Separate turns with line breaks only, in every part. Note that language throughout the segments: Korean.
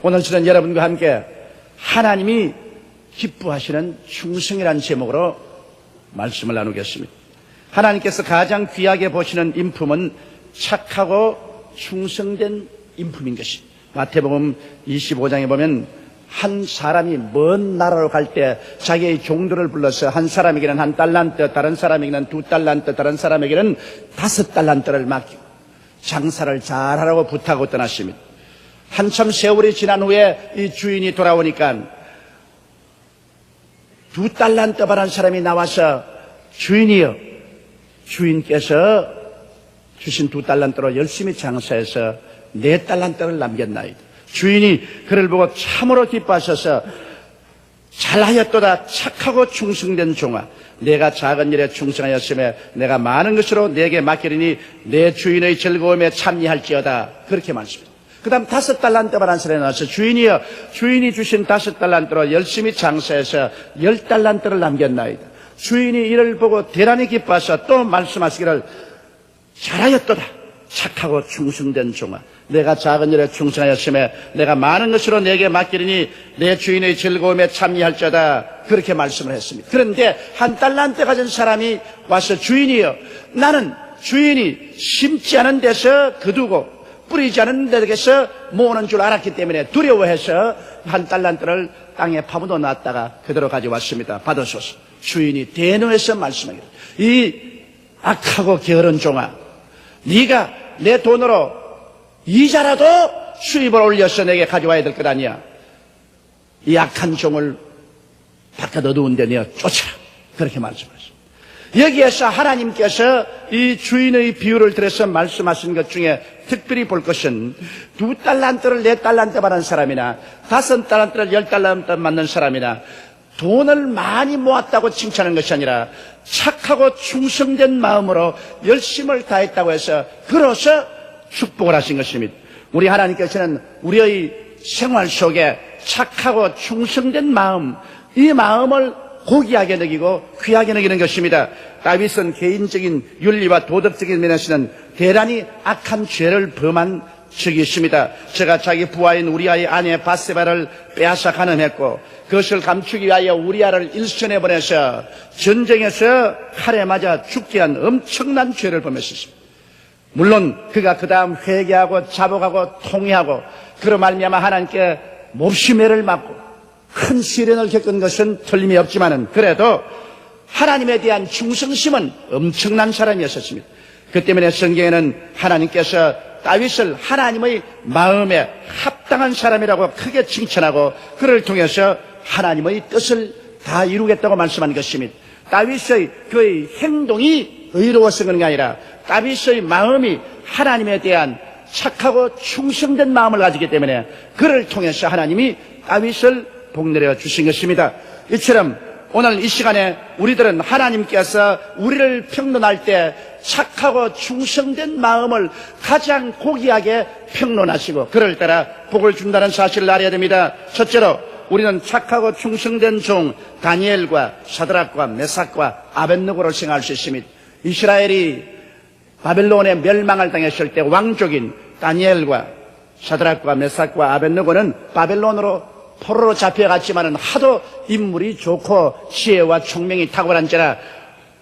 오늘 저는 여러분과 함께 하나님이 기뻐하시는 충성이라는 제목으로 말씀을 나누겠습니다. 하나님께서 가장 귀하게 보시는 인품은 착하고 충성된 인품인 것입니다. 마태복음 25장에 보면 한 사람이 먼 나라로 갈 때 자기의 종들을 불러서 한 사람에게는 1달란트, 다른 사람에게는 2달란트, 다른 사람에게는 5달란트를 맡기고 장사를 잘하라고 부탁하고 떠났습니다. 한참 세월이 지난 후에 이 주인이 돌아오니까 2달란트 받은 사람이 나와서 주인이여, 주인께서 주신 2달란트로 열심히 장사해서 4달란트를 남겼나이다. 주인이 그를 보고 참으로 기뻐하셔서 잘하였도다. 착하고 충성된 종아, 내가 작은 일에 충성하였으며 내가 많은 것으로 내게 맡기리니 내 주인의 즐거움에 참여할지어다. 그렇게 말씀합니다. 그 다음 5달란트 받은 사람이 나와서 주인이여, 주인이 주신 5달란트로 열심히 장사해서 10달란트를 남겼나이다. 주인이 이를 보고 대단히 기뻐하셔 또 말씀하시기를 잘하였도다. 착하고 충성된 종아, 내가 작은 일에 충성하였으며 내가 많은 것으로 내게 맡기리니 내 주인의 즐거움에 참여할지어다. 그렇게 말씀을 했습니다. 그런데 1달란트 가진 사람이 와서 주인이여, 나는 주인이 심지 않은 데서 거두고 뿌리지 않은 데서 모으는 줄 알았기 때문에 두려워해서 1달란트를 땅에 파묻어 놨다가 그대로 가져왔습니다. 받으소서. 주인이 대노해서 말씀하기를, 이 악하고 게으른 종아, 네가 내 돈으로 이자라도 수입을 올려서 내게 가져와야 될 것 아니야. 이 악한 종을 바깥 어두운 데 내어 쫓아라. 그렇게 말씀하셨습니다. 여기에서 하나님께서 이 주인의 비유를 들어서 말씀하신 것 중에 특별히 볼 것은 2달란트를 4달란트 받은 사람이나 5달란트를 10달란트 받는 사람이나 돈을 많이 모았다고 칭찬하는 것이 아니라 착하고 충성된 마음으로 열심을 다했다고 해서 그로서 축복을 하신 것입니다. 우리 하나님께서는 우리의 생활 속에 착하고 충성된 마음, 이 마음을 고귀하게 여기고 귀하게 여기는 것입니다. 다윗은 개인적인 윤리와 도덕적인 면에서는 대단히 악한 죄를 범한 적이 있습니다. 제가 자기 부하인 우리아의 아내 바세바를 빼앗아 간음했고 그것을 감추기 위하여 우리아를 일선에 보내서 전쟁에서 칼에 맞아 죽게 한 엄청난 죄를 범했습니다. 물론 그가 그 다음 회개하고 자복하고 통회하고 그로 말미암아 하나님께 몹시 매를 맞고 큰 시련을 겪은 것은 틀림이 없지만은 그래도 하나님에 대한 충성심은 엄청난 사람이었습니다. 그 때문에 성경에는 하나님께서 다윗을 하나님의 마음에 합당한 사람이라고 크게 칭찬하고 그를 통해서 하나님의 뜻을 다 이루겠다고 말씀한 것입니다. 다윗의 그의 행동이 의로워서 그런 게 아니라 다윗의 마음이 하나님에 대한 착하고 충성된 마음을 가지기 때문에 그를 통해서 하나님이 다윗을 복내려 주신 것입니다. 이처럼 오늘 이 시간에 우리들은 하나님께서 우리를 평론할 때 착하고 충성된 마음을 가장 고귀하게 평론하시고 그를 따라 복을 준다는 사실을 알아야 됩니다. 첫째로 우리는 착하고 충성된 종 다니엘과 사드락과 메삭과 아벳느고를 생각할 수 있습니다. 이스라엘이 바벨론에 멸망을 당했을 때 왕족인 다니엘과 사드락과 메삭과 아벳느고는 바벨론으로 포로로 잡혀갔지만은 하도 인물이 좋고 지혜와 총명이 탁월한 자라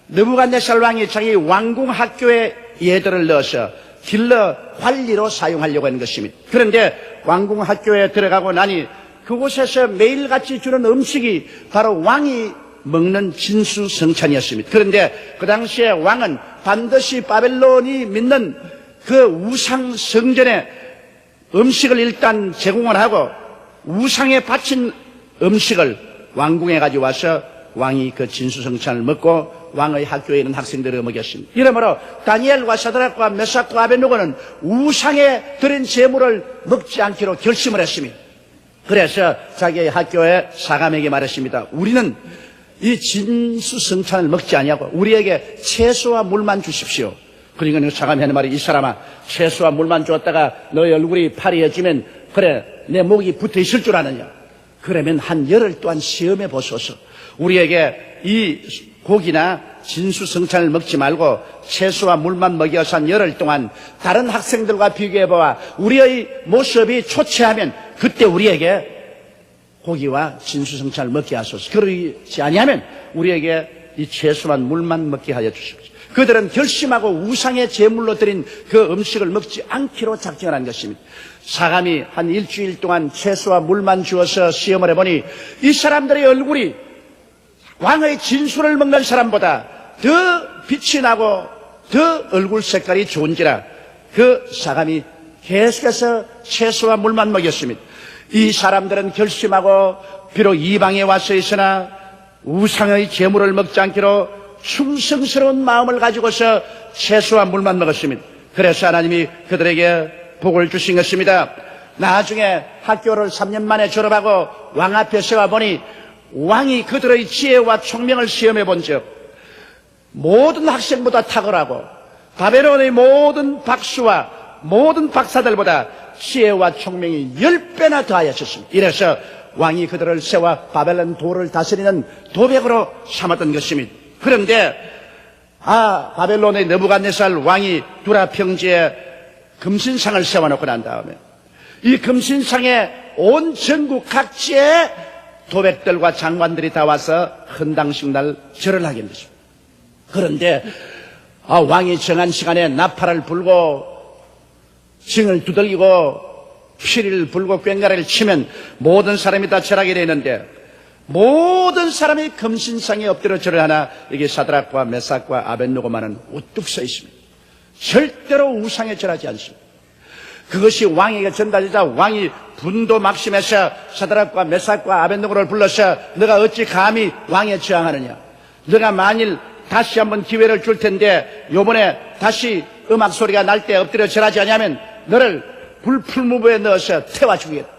느부갓네살 왕이 자기 왕궁 학교에 얘들을 넣어서 딜러 관리로 사용하려고 하는 것입니다. 그런데 왕궁 학교에 들어가고 나니 그곳에서 매일같이 주는 음식이 바로 왕이 먹는 진수성찬이었습니다. 그런데 그 당시에 왕은 반드시 바벨론이 믿는 그 우상 성전에 음식을 일단 제공을 하고 우상에 바친 음식을 왕궁에 가져와서 왕이 그 진수성찬을 먹고 왕의 학교에 있는 학생들을 먹였습니다. 이러므로 다니엘과 사드락과 메삭과 아벳느고는 우상에 드린 재물을 먹지 않기로 결심을 했습니다. 그래서 자기의 학교에 사감에게 말했습니다. 우리는 이 진수성찬을 먹지 아니하고 우리에게 채소와 물만 주십시오. 그러니까 사감이 하는 말이, 이 사람아, 채소와 물만 줬다가 너의 얼굴이 파리해지면 그래 내 목이 붙어 있을 줄 아느냐. 그러면 한 열흘 동안 시험해 보소서. 우리에게 이 고기나 진수성찬을 먹지 말고 채소와 물만 먹여서 한 열흘 동안 다른 학생들과 비교해보아 우리의 모습이 초췌하면 그때 우리에게 고기와 진수성찬을 먹게 하소서. 그러지 아니하면 우리에게 이 채소와 물만 먹게 하여 주십시오. 그들은 결심하고 우상의 제물로 드린 그 음식을 먹지 않기로 작정한 것입니다. 사감이 한 일주일 동안 채소와 물만 주어서 시험을 해보니 이 사람들의 얼굴이 왕의 진술을 먹는 사람보다 더 빛이 나고 더 얼굴 색깔이 좋은지라 그 사감이 계속해서 채소와 물만 먹였습니다. 이 사람들은 결심하고 비록 이방에 와서 있으나 우상의 제물을 먹지 않기로 충성스러운 마음을 가지고서 채소와 물만 먹었습니다. 그래서 하나님이 그들에게 복을 주신 것입니다. 나중에 학교를 3년 만에 졸업하고 왕 앞에 세워보니 왕이 그들의 지혜와 총명을 시험해 본 적 모든 학생보다 탁월하고 바벨론의 모든 박수와 모든 박사들보다 지혜와 총명이 10배나 더하였습니다. 이래서 왕이 그들을 세워 바벨론 도를 다스리는 도백으로 삼았던 것입니다. 그런데 바벨론의 느부갓네살 왕이 두라 평지에 금신상을 세워놓고 난 다음에 이 금신상에 온 전국 각지의 도백들과 장관들이 다 와서 헌당식 날 절을 하게 됩니다. 그런데 왕이 정한 시간에 나팔을 불고 징을 두들기고 피리를 불고 꽹과리를 치면 모든 사람이 다 절하게 되는데 모든 사람이 금신상에 엎드려 절을 하나 이게 사드락과 메삭과 아벳느고만은 우뚝 서 있습니다. 절대로 우상에 절하지 않습니다. 그것이 왕에게 전달되자 왕이 분도 막심해서 사드락과 메삭과 아벳느고를 불러서 너가 어찌 감히 왕에 저항하느냐. 너가 만일 다시 한번 기회를 줄 텐데 요번에 다시 음악 소리가 날 때 엎드려 절하지 않으면 너를 불풀무부에 넣어서 태워 죽이겠다.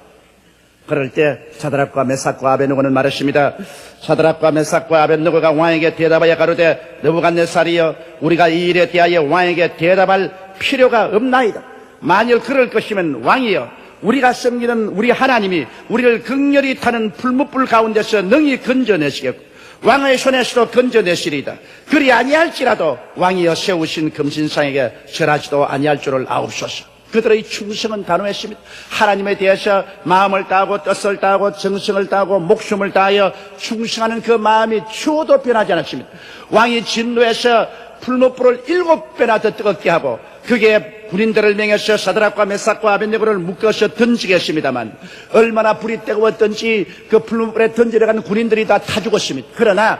그럴 때 사드락과 메삭과 아벳느고는 말했습니다. 사드락과 메삭과 아벳느고가 왕에게 대답하여 가로되 느부갓네살이여 우리가 이 일에 대하여 왕에게 대답할 필요가 없나이다. 만일 그럴 것이면 왕이여 우리가 섬기는 우리 하나님이 우리를 극렬히 타는 풀무불 가운데서 능히 건져내시겠고 왕의 손에서도 건져내시리이다. 그리 아니할지라도 왕이여 세우신 금신상에게 절하지도 아니할 줄을 아옵소서. 그들의 충성은 단호했습니다. 하나님에 대해서 마음을 다하고 뜻을 다하고 정성을 다하고 목숨을 다하여 충성하는 그 마음이 추호도 변하지 않았습니다. 왕이 진노해서 풀무불을 7배나 더 뜨겁게 하고 그게 군인들을 명해서 사드락과 메삭과 아벳느고를 묶어서 던지게 했습니다만 얼마나 불이 뜨거웠던지 그 풀무불에 던지려간 군인들이 다 타 죽었습니다. 그러나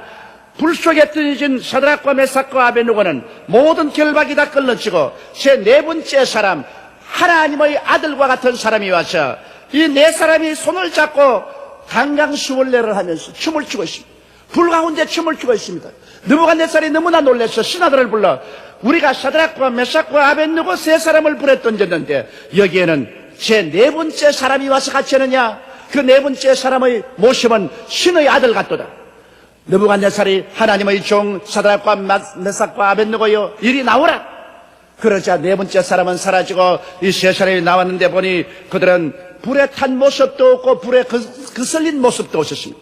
불 속에 던진 사드락과 메삭과 아벳느고는 모든 결박이 다 끌어지고 제 네 번째 사람 하나님의 아들과 같은 사람이 와서 이 네 사람이 손을 잡고 강강수월래를 하면서 춤을 추고 있습니다. 불 가운데 춤을 추고 있습니다. 느부갓네살이 너무나 놀라서 신하들을 불러 우리가 사드락과 메삭과 아벳느고 세 사람을 불에 던졌는데 여기에는 제 네 번째 사람이 와서 같이 하느냐. 그 네 번째 사람의 모습은 신의 아들 같도다. 느부갓네살이 하나님의 종 사드락과 메삭과 아벳느고여 이리 나오라. 그러자 네 번째 사람은 사라지고 이 세 사람이 나왔는데 보니 그들은 불에 탄 모습도 없고 불에 거슬린 모습도 없었습니다.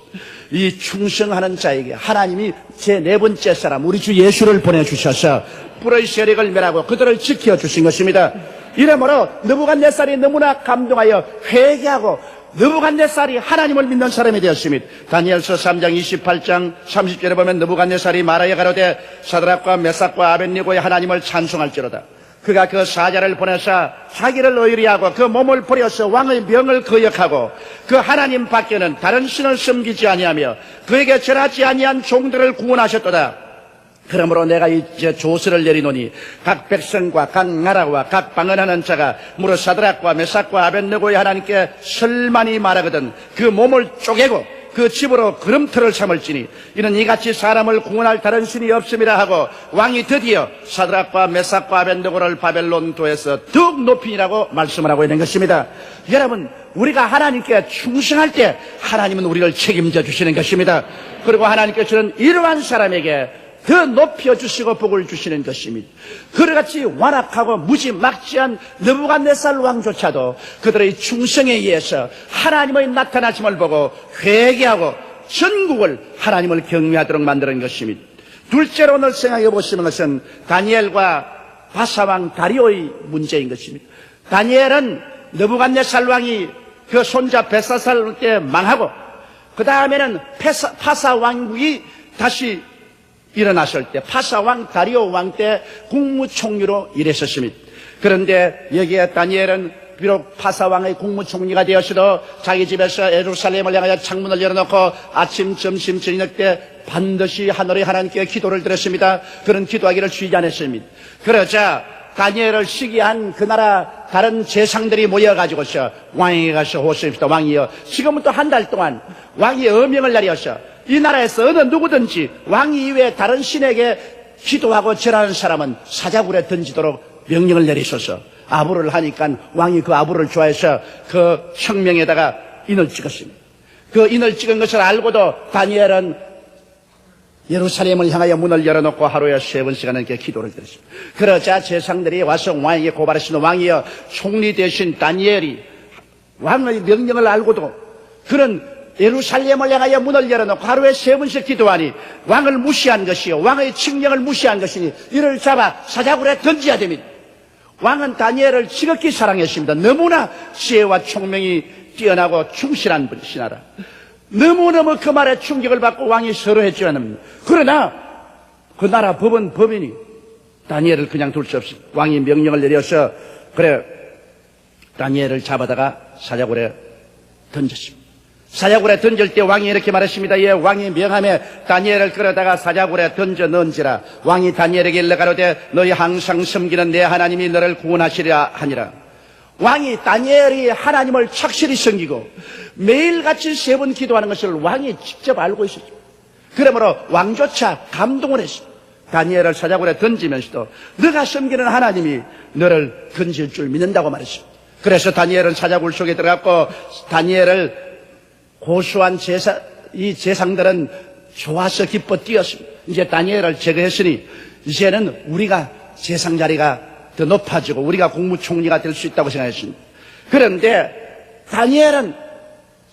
이 충성하는 자에게 하나님이 제 네 번째 사람 우리 주 예수를 보내주셔서 불의 세력을 멸하고 그들을 지켜주신 것입니다. 이러므로 느부갓네살이 너무나 감동하여 회개하고 느부갓네살이 하나님을 믿는 사람이 되었습니다. 다니엘서 3장 28장 30절에 보면 느부갓네살이 말하여 가로되 사드락과 메삭과 아벳느고의 하나님을 찬송할지로다. 그가 그 사자를 보내서 자기를 의리하고 그 몸을 버려서 왕의 명을 거역하고 그 하나님 밖에는 다른 신을 섬기지 아니하며 그에게 절하지 아니한 종들을 구원하셨도다. 그러므로 내가 이제 조서를 내리노니 각 백성과 각 나라와 각 방언하는 자가 무릇 사드락과 메삭과 아벳느고의 하나님께 설만히 말하거든 그 몸을 쪼개고 그 집으로 걸음터를 삼을지니 이는 이같이 사람을 구원할 다른 신이 없음이라 하고 왕이 드디어 사드락과 메삭과 아벳느고를 바벨론 도에서 더욱 높이니라고 말씀을 하고 있는 것입니다. 여러분 우리가 하나님께 충성할 때 하나님은 우리를 책임져 주시는 것입니다. 그리고 하나님께서는 이러한 사람에게 더 높여주시고 복을 주시는 것입니다. 그같이 완악하고 무지막지한 느부갓네살 왕조차도 그들의 충성에 의해서 하나님의 나타나심을 보고 회개하고 전국을 하나님을 경외하도록 만드는 것입니다. 둘째로 오늘 생각해 보시는 것은 다니엘과 바사왕 다리오의 문제인 것입니다. 다니엘은 느부갓네살 왕이 그 손자 벨사살 때 망하고 그 다음에는 파사 왕국이 다시 일어났을 때 파사 왕 다리오 왕 때 국무총리로 일했었습니다. 그런데 여기에 다니엘은 비록 파사 왕의 국무총리가 되었어도 자기 집에서 예루살렘을 향하여 창문을 열어놓고 아침, 점심, 저녁 때 반드시 하늘의 하나님께 기도를 드렸습니다. 그런 기도하기를 쉬지 않았습니다. 그러자 다니엘을 시기한 그 나라 다른 재상들이 모여가지고서 왕에게 가서 호소합시다. 왕이여, 지금부터 한 달 동안 왕이 어명을 내려서 이 나라에서 어느 누구든지 왕 이외에 다른 신에게 기도하고 절하는 사람은 사자굴에 던지도록 명령을 내리소서. 아부를 하니까 왕이 그 아부를 좋아해서 그 혁명에다가 인을 찍었습니다. 그 인을 찍은 것을 알고도 다니엘은 예루살렘을 향하여 문을 열어놓고 하루에 3번씩은 이렇게 기도를 드렸습니다. 그러자 재상들이 와서 왕에게 고발했습니다. 왕이여, 총리 대신 다니엘이 왕의 명령을 알고도 그런 예루살렘을 향하여 문을 열어놓고 하루에 3번씩 기도하니 왕을 무시한 것이요, 왕의 칙령을 무시한 것이니 이를 잡아 사자굴에 던져야 됩니다. 왕은 다니엘을 지극히 사랑했습니다. 너무나 지혜와 총명이 뛰어나고 충실한 분이시나라. 너무너무 그 말에 충격을 받고 왕이 서러했지만, 그러나 그 나라 법은 법이니 다니엘을 그냥 둘 수 없이 왕이 명령을 내려서 그래 다니엘을 잡아다가 사자굴에 던졌습니다. 사자굴에 던질 때 왕이 이렇게 말했습니다. 예, 왕이 명함에 다니엘을 끌어다가 사자굴에 던져 넣은지라. 왕이 다니엘에게 일러 가로되 너희 항상 섬기는 내 하나님이 너를 구원하시리라 하니라. 왕이 다니엘이 하나님을 착실히 섬기고 매일같이 3번 기도하는 것을 왕이 직접 알고 있었습니다. 그러므로 왕조차 감동을 했습니다. 다니엘을 사자굴에 던지면서도 너가 섬기는 하나님이 너를 건질 줄 믿는다고 말했습니다. 그래서 다니엘은 사자굴 속에 들어갔고 다니엘을 고수한 이 재상들은 좋아서 기뻐 뛰었습니다. 이제 다니엘을 제거했으니 이제는 우리가 재상 자리가 더 높아지고 우리가 국무총리가 될 수 있다고 생각했습니다. 그런데 다니엘은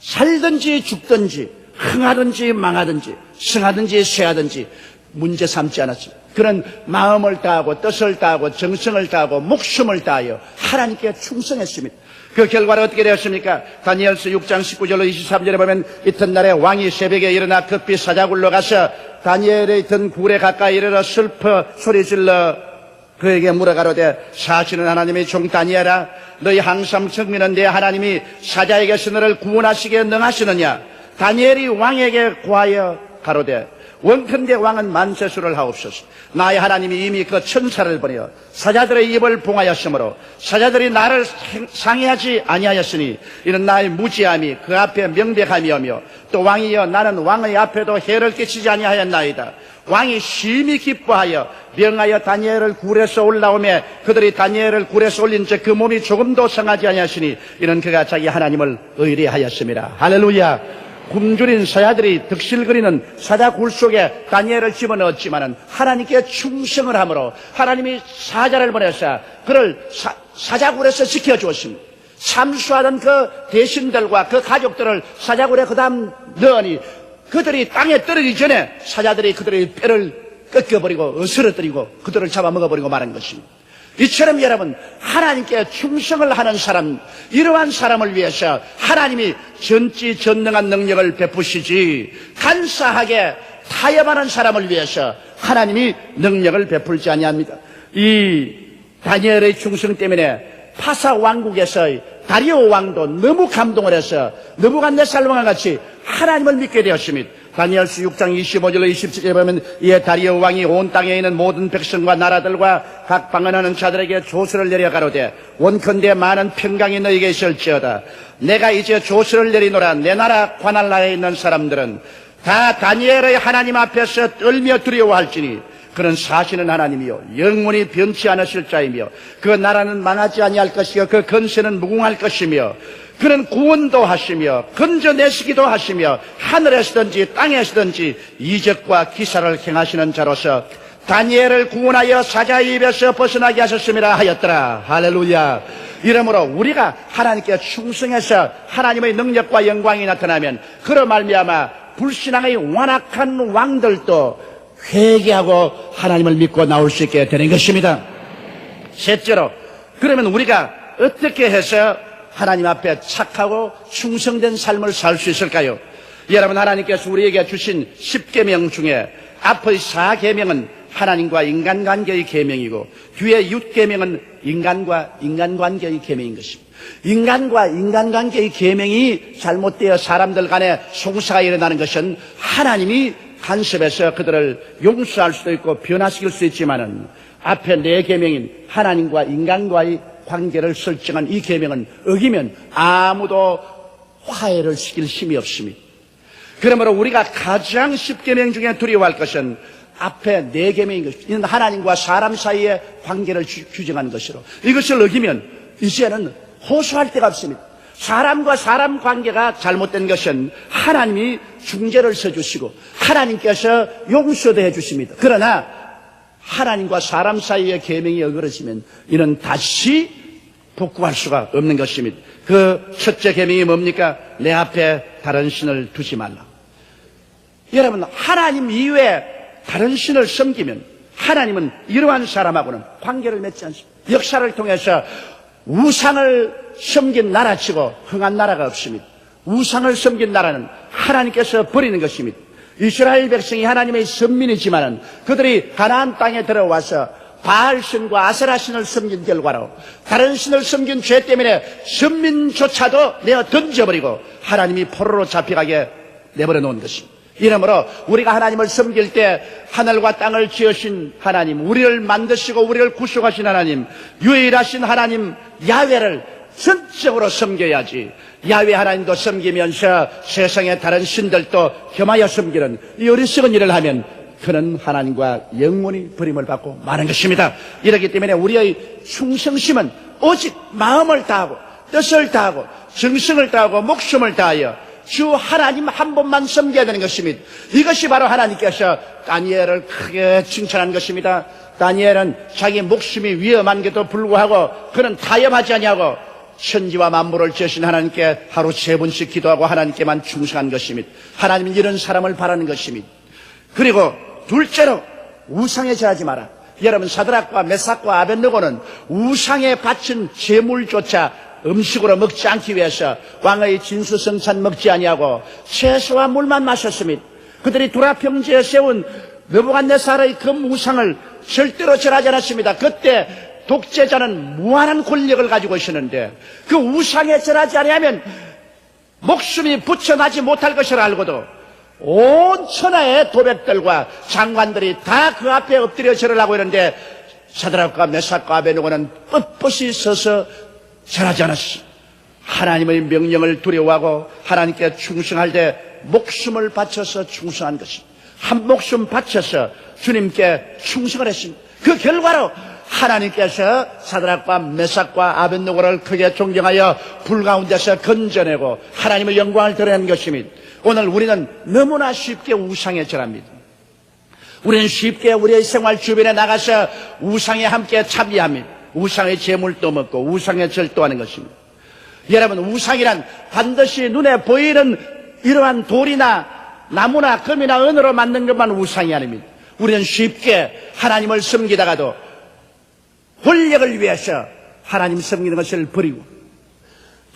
살든지 죽든지 흥하든지 망하든지 승하든지 쇠하든지 문제 삼지 않았습니다. 그런 마음을 다하고 뜻을 다하고 정성을 다하고 목숨을 다하여 하나님께 충성했습니다. 그 결과는 어떻게 되었습니까? 다니엘서 6장 19절로 23절에 보면 이튿날에 왕이 새벽에 일어나 급히 사자굴로 가서 다니엘의 있던 굴에 가까이 이르러 슬퍼 소리질러 그에게 물어가로되 사실은 하나님의 종 다니엘아, 너희 항상 섬기는 내 하나님이 사자에게서 너를 구원하시기에 능하시느냐? 다니엘이 왕에게 구하여 가로되 원컨대 왕은 만세수를 하옵소서. 나의 하나님이 이미 그 천사를 보내어 사자들의 입을 봉하였으므로 사자들이 나를 상해하지 아니하였으니 이는 나의 무지함이 그 앞에 명백함이오며 또 왕이여 나는 왕의 앞에도 해를 끼치지 아니하였나이다. 왕이 심히 기뻐하여 명하여 다니엘을 굴에서 올라오매 그들이 다니엘을 굴에서 올린 즉 그 몸이 조금도 상하지 아니하시니 이는 그가 자기 하나님을 의뢰하였습니다. 할렐루야. 굶주린 사자들이 득실거리는 사자굴 속에 다니엘을 집어넣었지만은 하나님께 충성을 함으로 하나님이 사자를 보내서 그를 사자굴에서 지켜주었습니다. 참수하던 그 대신들과 그 가족들을 사자굴에 그 다음 넣으니 그들이 땅에 떨어지기 전에 사자들이 그들의 뼈를 꺾어버리고 어스러뜨리고 그들을 잡아먹어버리고 말한 것입니다. 이처럼 여러분, 하나님께 충성을 하는 사람, 이러한 사람을 위해서 하나님이 전지전능한 능력을 베푸시지 간사하게 타협하는 사람을 위해서 하나님이 능력을 베풀지 아니합니다. 이 다니엘의 충성 때문에 파사 왕국에서의 다리오 왕도 너무 감동을 해서 느부갓네살 왕과 같이 하나님을 믿게 되었습니다. 다니엘서 6장 25절로 27절에 보면 이에 다리오 왕이 온 땅에 있는 모든 백성과 나라들과 각 방언하는 자들에게 조서를 내려 가로되 원컨대 많은 평강이 너에게 있을지어다. 내가 이제 조서를 내리노라. 내 나라 관할나에 있는 사람들은 다 다니엘의 하나님 앞에서 떨며 두려워할지니 그는 사시는 하나님이요 영원히 변치 않으실 자이며 그 나라는 망하지 아니할 것이요 그 건세는 무궁할 것이며 그는 구원도 하시며 건져내시기도 하시며 하늘에서든지 땅에서든지 이적과 기사를 행하시는 자로서 다니엘을 구원하여 사자의 입에서 벗어나게 하셨음이라 하였더라. 할렐루야. 이러므로 우리가 하나님께 충성해서 하나님의 능력과 영광이 나타나면 그로 말미암아 불신앙의 완악한 왕들도 회개하고 하나님을 믿고 나올 수 있게 되는 것입니다. 셋째로, 그러면 우리가 어떻게 해서 하나님 앞에 착하고 충성된 삶을 살 수 있을까요? 여러분, 하나님께서 우리에게 주신 10계명 중에 앞의 4계명은 하나님과 인간관계의 계명이고 뒤에 6계명은 인간과 인간관계의 계명인 것입니다. 인간과 인간관계의 계명이 잘못되어 사람들 간에 송사가 일어나는 것은 하나님이 간섭해서 그들을 용서할 수도 있고 변화시킬 수 있지만은 앞에 4계명인 하나님과 인간과의 관계를 설정한 이 계명은 어기면 아무도 화해를 시킬 힘이 없습니다. 그러므로 우리가 가장 10계명 중에 두려워할 것은 앞에 4계명인 것입니다. 이는 하나님과 사람 사이의 관계를 규정한 것으로 이것을 어기면 이제는 호소할 데가 없습니다. 사람과 사람 관계가 잘못된 것은 하나님이 중재를 서주시고 하나님께서 용서도 해주십니다. 그러나 하나님과 사람 사이의 계명이 어그러지면 이는 다시 복구할 수가 없는 것입니다. 그 첫째 계명이 뭡니까? 내 앞에 다른 신을 두지 말라. 여러분, 하나님 이외에 다른 신을 섬기면 하나님은 이러한 사람하고는 관계를 맺지 않습니다. 역사를 통해서 우상을 섬긴 나라치고 흥한 나라가 없습니다. 우상을 섬긴 나라는 하나님께서 버리는 것입니다. 이스라엘 백성이 하나님의 선민이지만 그들이 가나안 땅에 들어와서 바알신과 아세라신을 섬긴 결과로 다른 신을 섬긴 죄 때문에 선민조차도 내어 던져버리고 하나님이 포로로 잡혀가게 내버려 놓은 것입니다. 이러므로 우리가 하나님을 섬길 때 하늘과 땅을 지으신 하나님, 우리를 만드시고 우리를 구속하신 하나님, 유일하신 하나님 야훼를 전적으로 섬겨야지. 야훼 하나님도 섬기면서 세상의 다른 신들도 겸하여 섬기는 이 어리석은 일을 하면 그는 하나님과 영원히 버림을 받고 마는 것입니다. 이렇기 때문에 우리의 충성심은 오직 마음을 다하고 뜻을 다하고 정성을 다하고 목숨을 다하여 주 하나님 한 분만 섬겨야 되는 것입니다. 이것이 바로 하나님께서 다니엘을 크게 칭찬한 것입니다. 다니엘은 자기 목숨이 위험한데도 불구하고 그는 타협하지 아니하고 천지와 만물을 지으신 하나님께 하루 3번씩 기도하고 하나님께만 충성한 것입니다. 하나님은 이런 사람을 바라는 것입니다. 그리고 둘째로 우상에 절하지 마라. 여러분, 사드락과 메삭과 아벳느고는 우상에 바친 제물조차 음식으로 먹지 않기 위해서 왕의 진수성찬 먹지 아니하고 채소와 물만 마셨습니다. 그들이 두라평지에 세운 느부갓네살의 금 우상을 절대로 절하지 않았습니다. 그때 독재자는 무한한 권력을 가지고 있었는데 그 우상에 절하지 아니하면 목숨이 붙여나지 못할 것을 알고도 온 천하의 도백들과 장관들이 다 그 앞에 엎드려 절을 하고 있는데 사드락과 메삭과 아벳느고는 뻣뻣이 서서 절하지 않았어. 하나님의 명령을 두려워하고 하나님께 충성할 때 목숨을 바쳐서 충성한 것입니다. 한 목숨 바쳐서 주님께 충성을 했습니다. 그 결과로 하나님께서 사드락과 메삭과 아벳느고를 크게 존경하여 불 가운데서 건져내고 하나님의 영광을 드러낸 것입니다. 오늘 우리는 너무나 쉽게 우상에 절합니다. 우리는 쉽게 우리의 생활 주변에 나가서 우상에 함께 참여합니다. 우상의 제물도 먹고 우상의 절도 하는 것입니다. 여러분, 우상이란 반드시 눈에 보이는 이러한 돌이나 나무나 금이나 은으로 만든 것만 우상이 아닙니다. 우리는 쉽게 하나님을 섬기다가도 권력을 위해서 하나님 섬기는 것을 버리고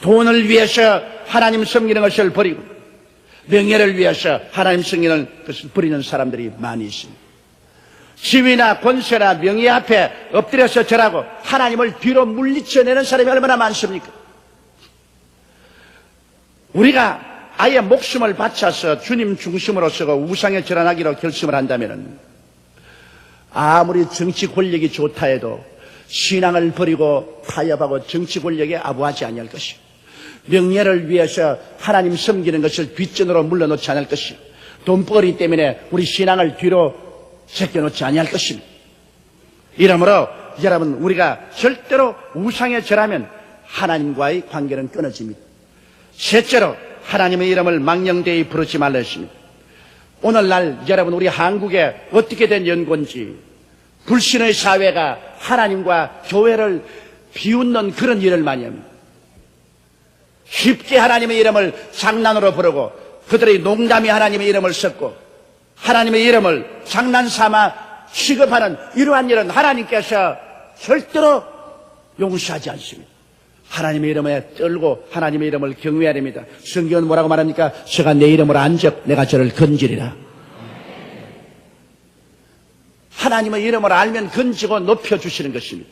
돈을 위해서 하나님 섬기는 것을 버리고 명예를 위해서 하나님 섬기는 것을 버리는 사람들이 많이 있습니다. 지위나 권세나 명예 앞에 엎드려서 절하고 하나님을 뒤로 물리쳐내는 사람이 얼마나 많습니까? 우리가 아예 목숨을 바쳐서 주님 중심으로 서고 우상에 절하기로 결심을 한다면 아무리 정치 권력이 좋다 해도 신앙을 버리고 타협하고 정치 권력에 아부하지 아니할 것이요. 명예를 위해서 하나님 섬기는 것을 뒷전으로 물러놓지 않을 것이요. 돈벌이 때문에 우리 신앙을 뒤로 제껴놓지 아니할 것입니다. 이러므로 여러분, 우리가 절대로 우상에 절하면 하나님과의 관계는 끊어집니다. 셋째로 하나님의 이름을 망령되이 부르지 말라 했습니다. 오늘날 여러분, 우리 한국에 어떻게 된 연고인지 불신의 사회가 하나님과 교회를 비웃는 그런 일을 많이 합니다. 쉽게 하나님의 이름을 장난으로 부르고 그들의 농담이 하나님의 이름을 썼고 하나님의 이름을 장난삼아 취급하는 이러한 일은 하나님께서 절대로 용서하지 않습니다. 하나님의 이름에 떨고 하나님의 이름을 경외해야 됩니다. 성경은 뭐라고 말합니까? 저가 내 이름을 안적 내가 저를 건지리라. 하나님의 이름을 알면 건지고 높여주시는 것입니다.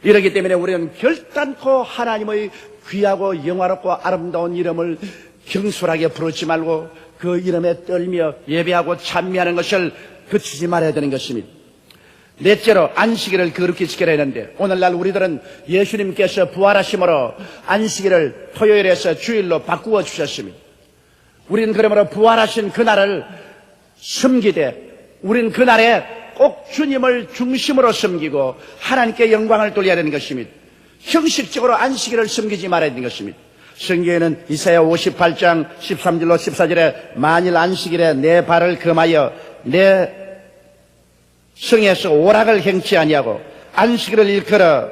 이렇기 때문에 우리는 결단코 하나님의 귀하고 영화롭고 아름다운 이름을 경솔하게 부르지 말고 그 이름에 떨며 예배하고 찬미하는 것을 그치지 말아야 되는 것입니다. 넷째로 안식일을 거룩히 지켜야 하는데 오늘날 우리들은 예수님께서 부활하심으로 안식일을 토요일에서 주일로 바꾸어 주셨습니다. 우리는 그러므로 부활하신 그날을 섬기되 우리는 그날에 꼭 주님을 중심으로 섬기고 하나님께 영광을 돌려야 되는 것입니다. 형식적으로 안식일을 섬기지 말아야 되는 것입니다. 성경에는 이사야 58장 13절로 14절에 만일 안식일에 내 발을 금하여 내 성에서 오락을 행치 아니하고 안식일을 일컬어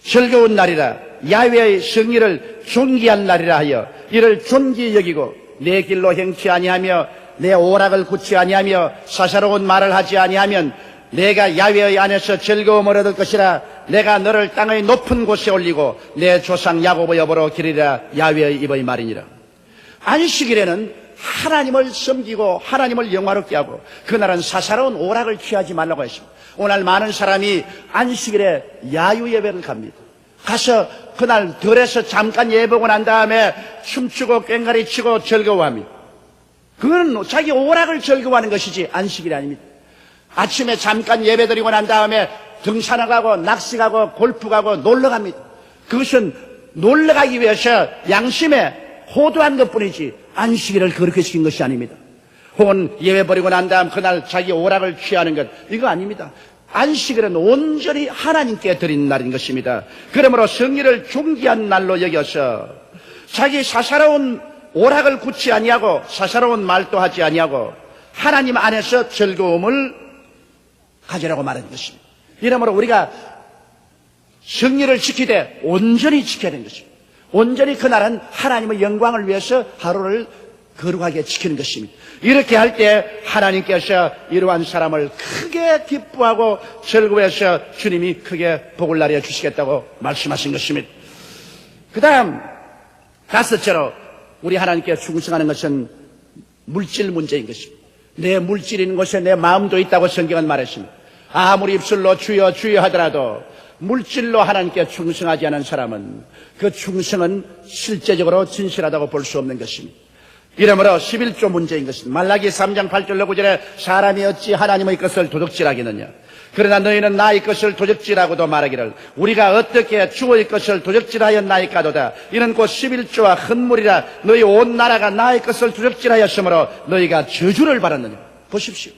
즐거운 날이라 야훼의 성일을 존귀한 날이라 하여 이를 존귀히 여기고 내 길로 행치 아니하며 내 오락을 굳지 아니하며 사사로운 말을 하지 아니하면 내가 야훼의 안에서 즐거움을 얻을 것이라 내가 너를 땅의 높은 곳에 올리고 내 조상 야곱의 여보로 기리라 야훼의 입의 말이니라. 안식일에는 하나님을 섬기고 하나님을 영화롭게 하고 그날은 사사로운 오락을 취하지 말라고 했습니다. 오늘 많은 사람이 안식일에 야유 예배를 갑니다. 가서 그날 덜에서 잠깐 예배하고 난 다음에 춤추고 꽹과리 치고 즐거워합니다. 그건 자기 오락을 즐거워하는 것이지 안식일이 아닙니다. 아침에 잠깐 예배 드리고 난 다음에 등산을 가고 낚시 가고 골프 가고 놀러 갑니다. 그것은 놀러 가기 위해서 양심에 호도한 것뿐이지 안식일을 그렇게 시킨 것이 아닙니다. 혹은 예배 버리고 난 다음 그날 자기 오락을 취하는 것 이거 아닙니다. 안식일은 온전히 하나님께 드린 날인 것입니다. 그러므로 성일을 존귀한 날로 여겨서 자기 사사로운 오락을 굳지 아니하고 사사로운 말도 하지 아니하고 하나님 안에서 즐거움을 가지라고 말하는 것입니다. 이러므로 우리가 성일을 지키되 온전히 지켜야 되는 것입니다. 온전히 그날은 하나님의 영광을 위해서 하루를 거룩하게 지키는 것입니다. 이렇게 할 때 하나님께서 이러한 사람을 크게 기뻐하고 즐거워해서 주님이 크게 복을 나려 주시겠다고 말씀하신 것입니다. 그 다음 다섯째로 우리 하나님께 충성하는 것은 물질 문제인 것입니다. 내 물질이 있는 곳에 내 마음도 있다고 성경은 말했습니다. 아무리 입술로 주여 주여 하더라도 물질로 하나님께 충성하지 않은 사람은 그 충성은 실제적으로 진실하다고 볼 수 없는 것입니다. 이러므로 11조 문제인 것입니다. 말라기 3장 8절로 9절에 사람이 어찌 하나님의 것을 도적질하겠느냐. 그러나 너희는 나의 것을 도적질하고도 말하기를 우리가 어떻게 주의 것을 도적질하였나이까도다. 이는 곧 11조와 헌물이라 너희 온 나라가 나의 것을 도적질하였으므로 너희가 저주를 받았느냐. 보십시오.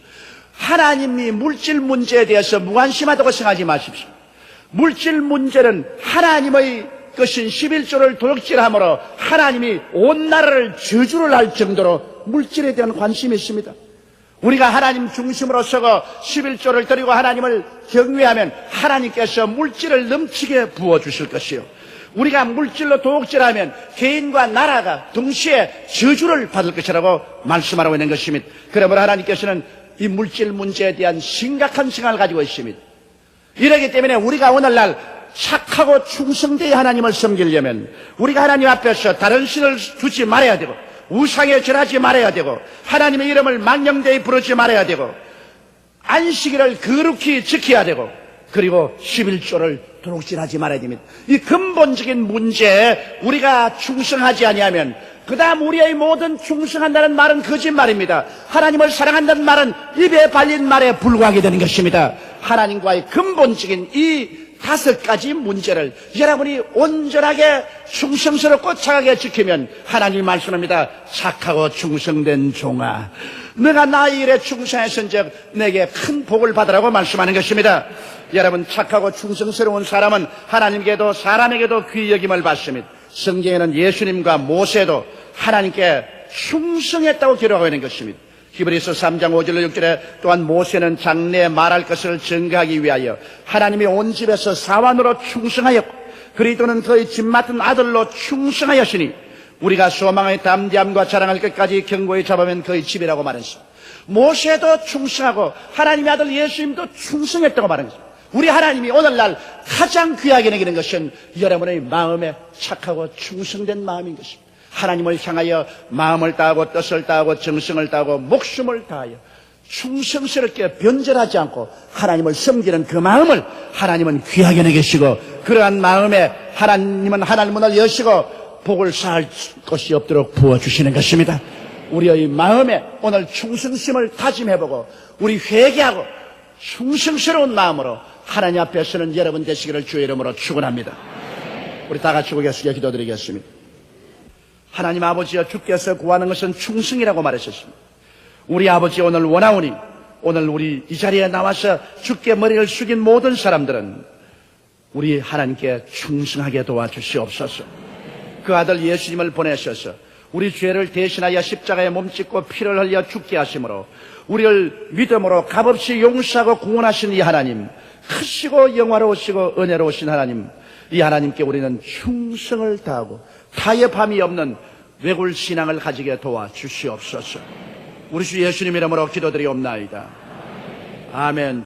하나님이 물질 문제에 대해서 무관심하다고 생각하지 마십시오. 물질 문제는 하나님의 것인 11조를 도적질함으로 하나님이 온 나라를 저주를 할 정도로 물질에 대한 관심이 있습니다. 우리가 하나님 중심으로 서고 11조를 드리고 하나님을 경외하면 하나님께서 물질을 넘치게 부어주실 것이요. 우리가 물질로 도둑질하면 개인과 나라가 동시에 저주를 받을 것이라고 말씀하고 있는 것입니다. 그러므로 하나님께서는 이 물질 문제에 대한 심각한 생각을 가지고 있습니다. 이러기 때문에 우리가 오늘날 착하고 충성되어 하나님을 섬기려면 우리가 하나님 앞에서 다른 신을 두지 말아야 되고 우상에 절하지 말아야 되고 하나님의 이름을 망령되이 부르지 말아야 되고 안식일을 거룩히 지켜야 되고 그리고 11조를 도둑질하지 말아야 됩니다. 이 근본적인 문제에 우리가 충성하지 아니하면 그 다음 우리의 모든 충성한다는 말은 거짓말입니다. 하나님을 사랑한다는 말은 입에 발린 말에 불과하게 되는 것입니다. 하나님과의 근본적인 이 5가지 문제를 여러분이 온전하게 충성스럽고 착하게 지키면 하나님이 말씀합니다. 착하고 충성된 종아 너가 나의 일에 충성했은즉 내게 큰 복을 받으라고 말씀하는 것입니다. 여러분 착하고 충성스러운 사람은 하나님께도 사람에게도 귀히 여김을 받습니다. 성경에는 예수님과 모세도 하나님께 충성했다고 기록하고 있는 것입니다. 히브리서 3장 5절로 6절에 또한 모세는 장래에 말할 것을 증거하기 위하여 하나님이 온 집에서 사환으로 충성하였고 그리스도는 그의 집 맡은 아들로 충성하였으니 우리가 소망의 담대함과 자랑할 것까지 견고히 잡으면 그의 집이라고 말했습니다. 모세도 충성하고 하나님의 아들 예수님도 충성했다고 말하는 것입니다. 우리 하나님이 오늘날 가장 귀하게 여기는 것은 여러분의 마음에 착하고 충성된 마음인 것입니다. 하나님을 향하여 마음을 다하고 뜻을 다하고 정성을 다하고 목숨을 다하여 충성스럽게 변절하지 않고 하나님을 섬기는 그 마음을 하나님은 귀하게 여기시고, 그러한 마음에 하나님은 하늘 문을 여시고 복을 쌓을 것이 없도록 부어주시는 것입니다. 우리의 마음에 오늘 충성심을 다짐해보고 우리 회개하고 충성스러운 마음으로 하나님 앞에 서는 여러분 되시기를 주의 이름으로 축원합니다. 우리 다 같이 고개 숙여 기도드리겠습니다. 하나님 아버지여, 주께서 구하는 것은 충성이라고 말하셨습니다. 우리 아버지 오늘 원하오니 오늘 우리 이 자리에 나와서 주께 머리를 숙인 모든 사람들은 우리 하나님께 충성하게 도와주시옵소서. 그 아들 예수님을 보내셔서 우리 죄를 대신하여 십자가에 몸짓고 피를 흘려 죽게 하심으로 우리를 믿음으로 값없이 용서하고 구원하신 이 하나님, 크시고 영화로우시고 은혜로우신 하나님, 이 하나님께 우리는 충성을 다하고 타협함이 없는 외굴 신앙을 가지게 도와주시옵소서. 우리 주 예수님 이름으로 기도드리옵나이다. 아멘.